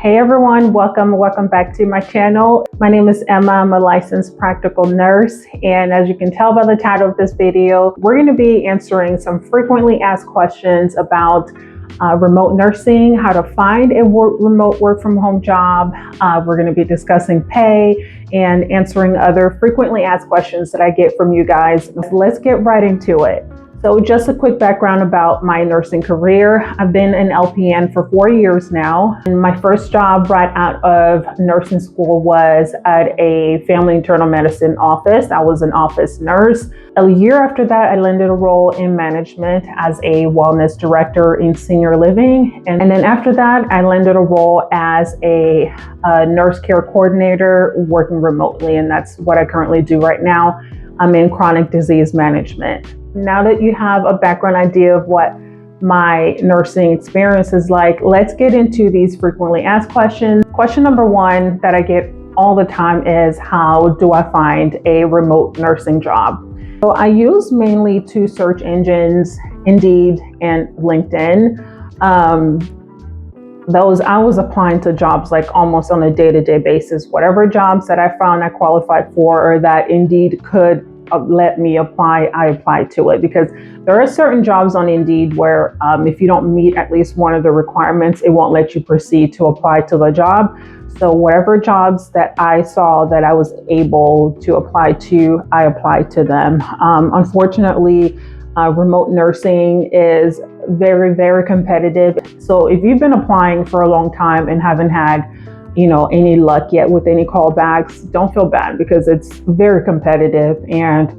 Hey everyone, welcome back to my channel. My name is Emma. I'm a licensed practical nurse, and as you can tell by the title of this video, we're going to be answering some frequently asked questions about remote nursing, how to find a remote work from home job. We're going to be discussing pay and answering other frequently asked questions that I get from you guys. Let's get right into it. So just a quick background about my nursing career. I've been an LPN for 4 years now. And my first job right out of nursing school was at a family internal medicine office. I was an office nurse. A year after that, I landed a role in management as a wellness director in senior living. And then after that, I landed a role as a nurse care coordinator working remotely. And that's what I currently do right now. I'm in chronic disease management. Now that you have a background idea of what my nursing experience is like, let's get into these frequently asked questions. Question number one that I get all the time is, how do I find a remote nursing job? So I use mainly two search engines, Indeed and LinkedIn. I was applying to jobs like almost on a day-to-day basis. Whatever jobs that I found I qualified for or that Indeed could let me apply, I applied to it, because there are certain jobs on Indeed where if you don't meet at least one of the requirements, it won't let you proceed to apply to the job. So whatever jobs that I saw that I was able to apply to, I applied to them. Unfortunately, remote nursing is very, very competitive. So if you've been applying for a long time and haven't had any luck yet with any callbacks, don't feel bad, because it's very competitive. And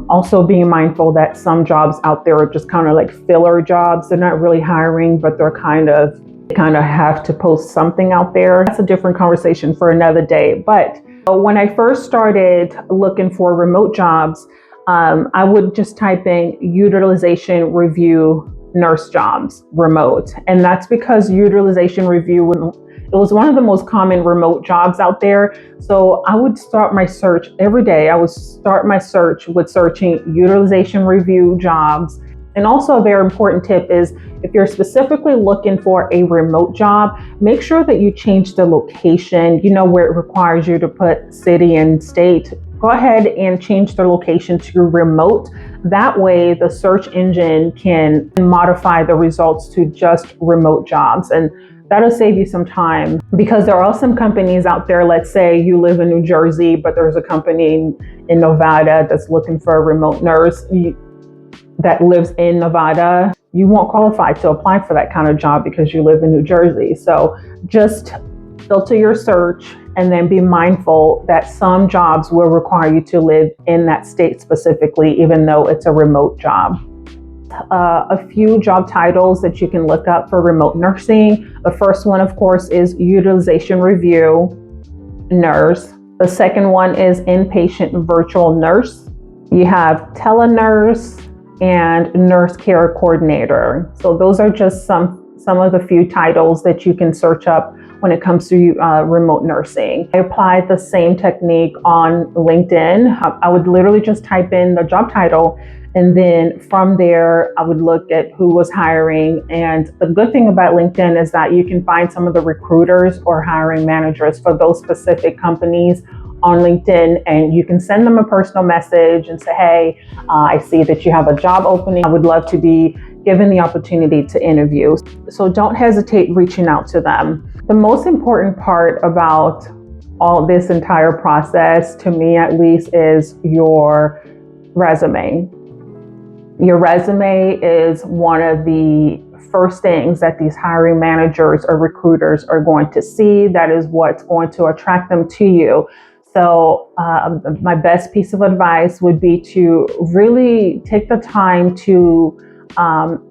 also being mindful that some jobs out there are just kind of like filler jobs. They're not really hiring, but they're kind of have to post something out there. That's a different conversation for another day. But when I first started looking for remote jobs, I would just type in utilization review nurse jobs remote. And that's because utilization review, it was one of the most common remote jobs out there. So I would start my search every day. I would start my search with searching utilization review jobs. And also a very important tip is, if you're specifically looking for a remote job, make sure that you change the location, where it requires you to put city and state. Go ahead and change the location to remote. That way the search engine can modify the results to just remote jobs. And that'll save you some time, because there are some companies out there. Let's say you live in New Jersey, but there's a company in Nevada that's looking for a remote nurse that lives in Nevada. You won't qualify to apply for that kind of job because you live in New Jersey. So just filter your search, and then be mindful that some jobs will require you to live in that state specifically, even though it's a remote job. A few job titles that you can look up for remote nursing. The first one, of course, is utilization review nurse. The second one is inpatient virtual nurse. You have telenurse and nurse care coordinator. So those are just some of the few titles that you can search up when it comes to remote nursing. I applied the same technique on LinkedIn. I would literally just type in the job title, and then from there, I would look at who was hiring. And the good thing about LinkedIn is that you can find some of the recruiters or hiring managers for those specific companies on LinkedIn, and you can send them a personal message and say, hey, I see that you have a job opening. I would love to be given the opportunity to interview. So don't hesitate reaching out to them. The most important part about all this entire process, to me at least, is your resume. Your resume is one of the first things that these hiring managers or recruiters are going to see. That is what's going to attract them to you. So my best piece of advice would be to really take the time to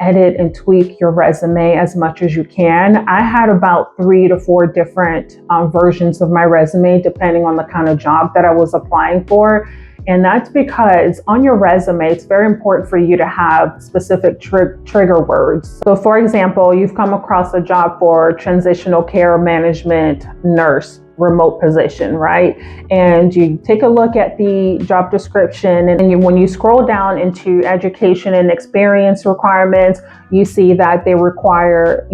edit and tweak your resume as much as you can. I had about 3 to 4 different versions of my resume, depending on the kind of job that I was applying for. And that's because on your resume, it's very important for you to have specific trigger words. So for example, you've come across a job for transitional care management nurse remote position, right? And you take a look at the job description, and when you scroll down into education and experience requirements, you see that they require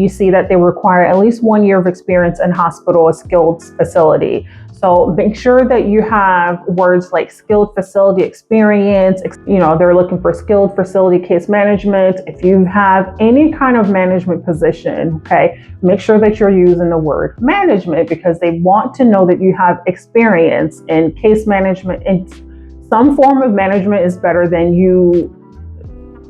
at least 1 year of experience in hospital or skilled facility. So make sure that you have words like skilled facility experience. They're looking for skilled facility case management. If you have any kind of management position, okay, make sure that you're using the word management, because they want to know that you have experience in case management. And some form of management is better than you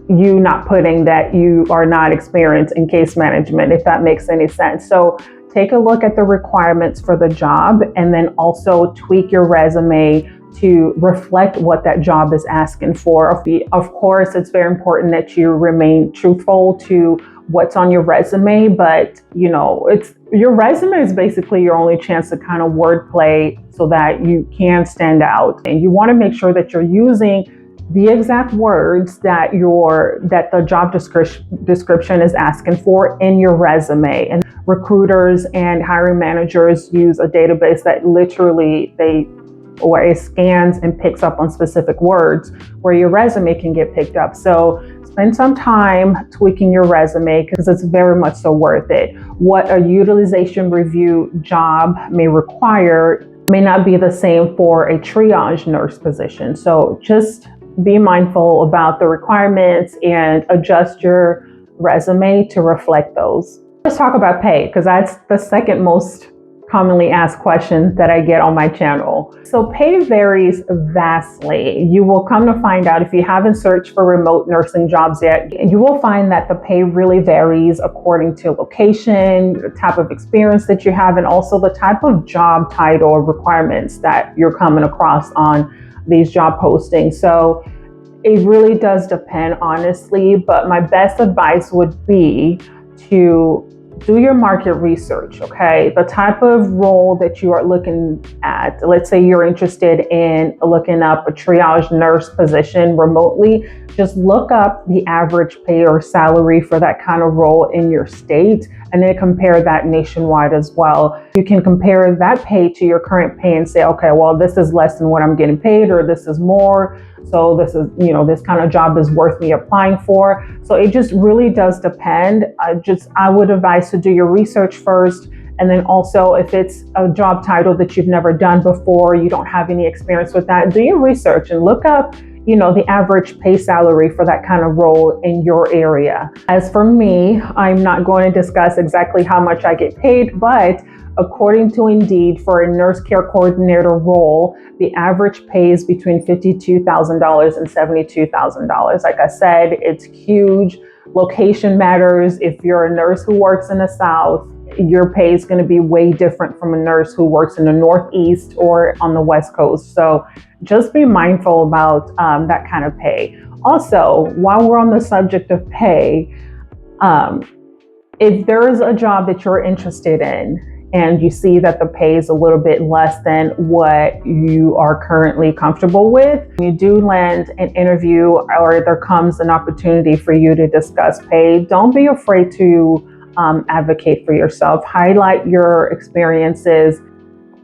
not putting that you are not experienced in case management, if that makes any sense. So take a look at the requirements for the job, and then also tweak your resume to reflect what that job is asking for. Of course, it's very important that you remain truthful to what's on your resume, but your resume is basically your only chance to kind of wordplay so that you can stand out. And you want to make sure that you're using the exact words that the job description is asking for in your resume. And recruiters and hiring managers use a database that literally it scans and picks up on specific words where your resume can get picked up. So spend some time tweaking your resume, because it's very much so worth it. What a utilization review job may require may not be the same for a triage nurse position. So just be mindful about the requirements and adjust your resume to reflect those. Let's talk about pay, because that's the second most commonly asked question that I get on my channel. So pay varies vastly. You will come to find out, if you haven't searched for remote nursing jobs yet, you will find that the pay really varies according to location, the type of experience that you have, and also the type of job title or requirements that you're coming across on these job postings. So it really does depend, honestly, but my best advice would be to do your market research, okay? The type of role that you are looking at, let's say you're interested in looking up a triage nurse position remotely, just look up the average pay or salary for that kind of role in your state, and then compare that nationwide as well. You can compare that pay to your current pay and say, okay, well, this is less than what I'm getting paid, or this is more. So this is, this kind of job is worth me applying for. So it just really does depend. I would advise to do your research first. And then also, if it's a job title that you've never done before, you don't have any experience with that, do your research and look up, the average pay salary for that kind of role in your area. As for me, I'm not going to discuss exactly how much I get paid, but according to Indeed, for a nurse care coordinator role, the average pay is between $52,000 and $72,000. Like I said, it's huge. Location matters. If you're a nurse who works in the South, your pay is going to be way different from a nurse who works in the Northeast or on the West Coast. So just be mindful about that kind of pay. Also, while we're on the subject of pay, if there is a job that you're interested in and you see that the pay is a little bit less than what you are currently comfortable with, you do land an interview or there comes an opportunity for you to discuss pay, don't be afraid to advocate for yourself. Highlight your experiences.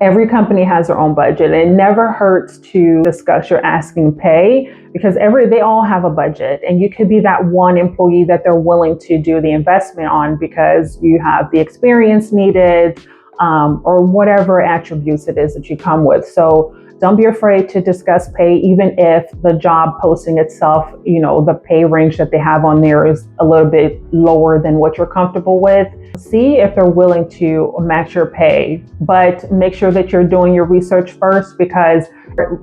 Every company has their own budget. It never hurts to discuss your asking pay, because they all have a budget, and you could be that one employee that they're willing to do the investment on because you have the experience needed, or whatever attributes it is that you come with. So don't be afraid to discuss pay, even if the job posting itself, the pay range that they have on there is a little bit lower than what you're comfortable with. See if they're willing to match your pay, but make sure that you're doing your research first, because,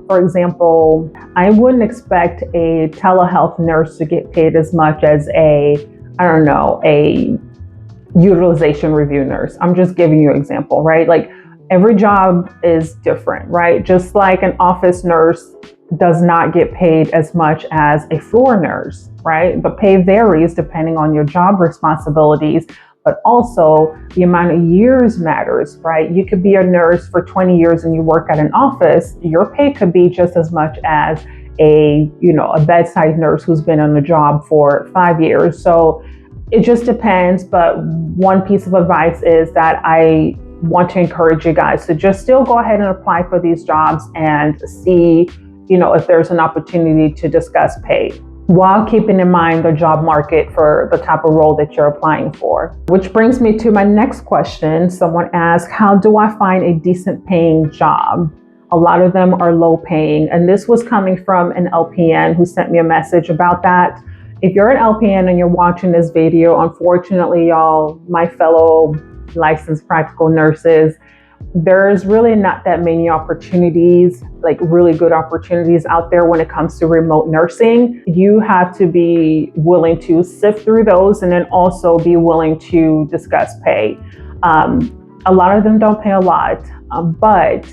for example, I wouldn't expect a telehealth nurse to get paid as much as a utilization review nurse. I'm just giving you an example, right? Like, every job is different, right? Just like an office nurse does not get paid as much as a floor nurse, right? The pay varies depending on your job responsibilities, but also the amount of years matters, right? You could be a nurse for 20 years and you work at an office, your pay could be just as much as a bedside nurse who's been on the job for 5 years. So it just depends. But one piece of advice is that I want to encourage you guys to just still go ahead and apply for these jobs and see, if there's an opportunity to discuss pay, while keeping in mind the job market for the type of role that you're applying for. Which brings me to my next question. Someone asked, how do I find a decent paying job? A lot of them are low paying. And this was coming from an LPN who sent me a message about that. If you're an LPN and you're watching this video, unfortunately, y'all, my fellow licensed practical nurses, there's really not that many opportunities, like really good opportunities out there when it comes to remote nursing. You have to be willing to sift through those and then also be willing to discuss pay. A lot of them don't pay a lot, but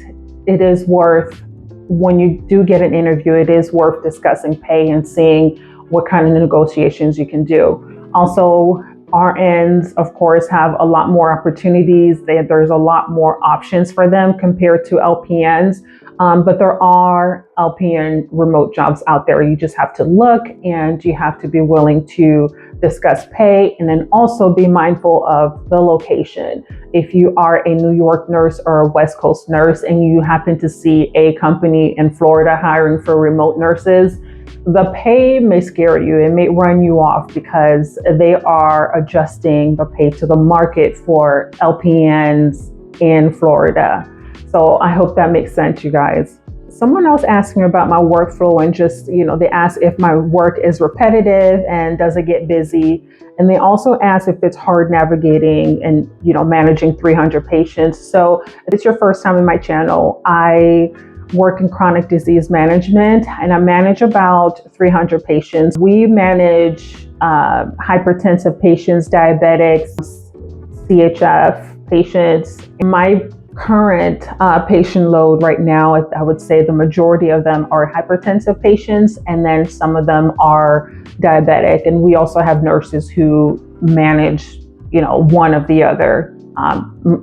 it is worth, when you do get an interview, it is worth discussing pay and seeing what kind of negotiations you can do. Also, RNs, of course, have a lot more opportunities. There's a lot more options for them compared to LPNs. But there are LPN remote jobs out there. You just have to look, and you have to be willing to discuss pay, and then also be mindful of the location. If you are a New York nurse or a West Coast nurse and you happen to see a company in Florida hiring for remote nurses, the pay may scare you. It may run you off because they are adjusting the pay to the market for LPNs in Florida. So I hope that makes sense, you guys. Someone else asking about my workflow and just, they ask if my work is repetitive and does it get busy. And they also ask if it's hard navigating and, managing 300 patients. So if it's your first time in my channel, I work in chronic disease management, and I manage about 300 patients. We manage hypertensive patients, diabetics, CHF patients. My current patient load right now, I would say the majority of them are hypertensive patients, and then some of them are diabetic. And we also have nurses who manage, one of the other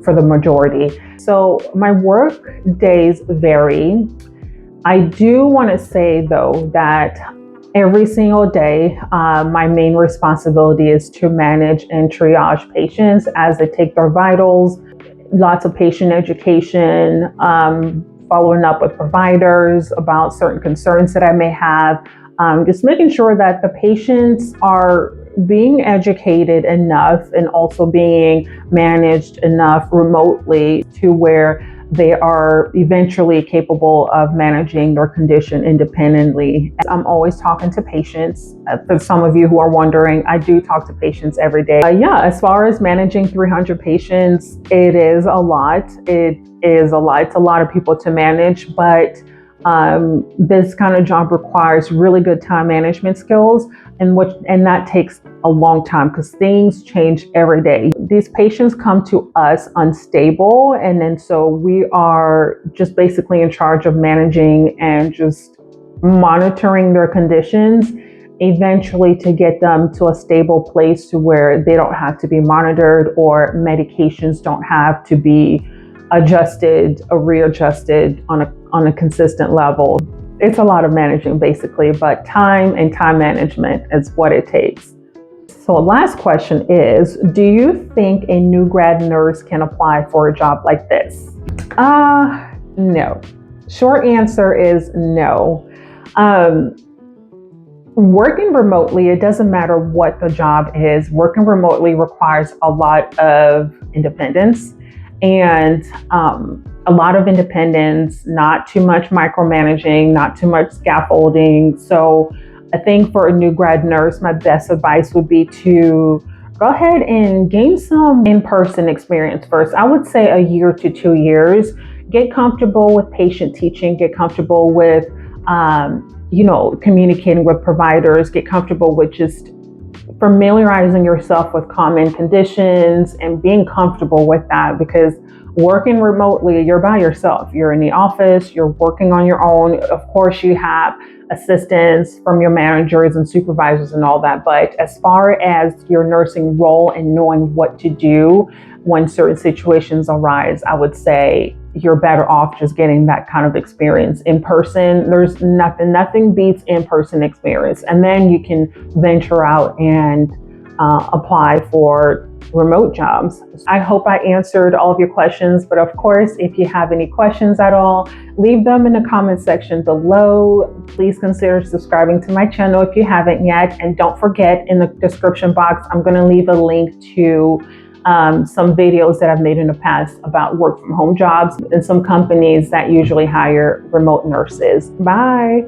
for the majority. So my work days vary. I do want to say though that every single day, my main responsibility is to manage and triage patients as they take their vitals, lots of patient education, following up with providers about certain concerns that I may have, just making sure that the patients are being educated enough and also being managed enough remotely to where they are eventually capable of managing their condition independently. I'm always talking to patients. For some of you who are wondering, I do talk to patients every day. As far as managing 300 patients, it is a lot. It is a lot. It's a lot of people to manage, but this kind of job requires really good time management skills, and that takes a long time because things change every day. These patients come to us unstable, and then so we are just basically in charge of managing and just monitoring their conditions, eventually to get them to a stable place to where they don't have to be monitored, or medications don't have to be adjusted or readjusted on a consistent level. It's a lot of managing basically, but time and time management is what it takes. So last question is, do you think a new grad nurse can apply for a job like this? No. Short answer is no. Working remotely, it doesn't matter what the job is, working remotely requires a lot of independence. And a lot of independence, not too much micromanaging, not too much scaffolding. So I think for a new grad nurse, my best advice would be to go ahead and gain some in-person experience first. I would say a year to 2 years. Get comfortable with patient teaching, get comfortable with, communicating with providers, get comfortable with just familiarizing yourself with common conditions and being comfortable with that, because working remotely, you're by yourself. You're in the office, you're working on your own. Of course, you have assistance from your managers and supervisors and all that. But as far as your nursing role and knowing what to do when certain situations arise, I would say you're better off just getting that kind of experience in person. There's nothing beats in-person experience. And then you can venture out and apply for remote jobs. I hope I answered all of your questions, but of course, if you have any questions at all, leave them in the comment section below. Please consider subscribing to my channel if you haven't yet. And don't forget, in the description box, I'm going to leave a link to some videos that I've made in the past about work from home jobs and some companies that usually hire remote nurses. Bye.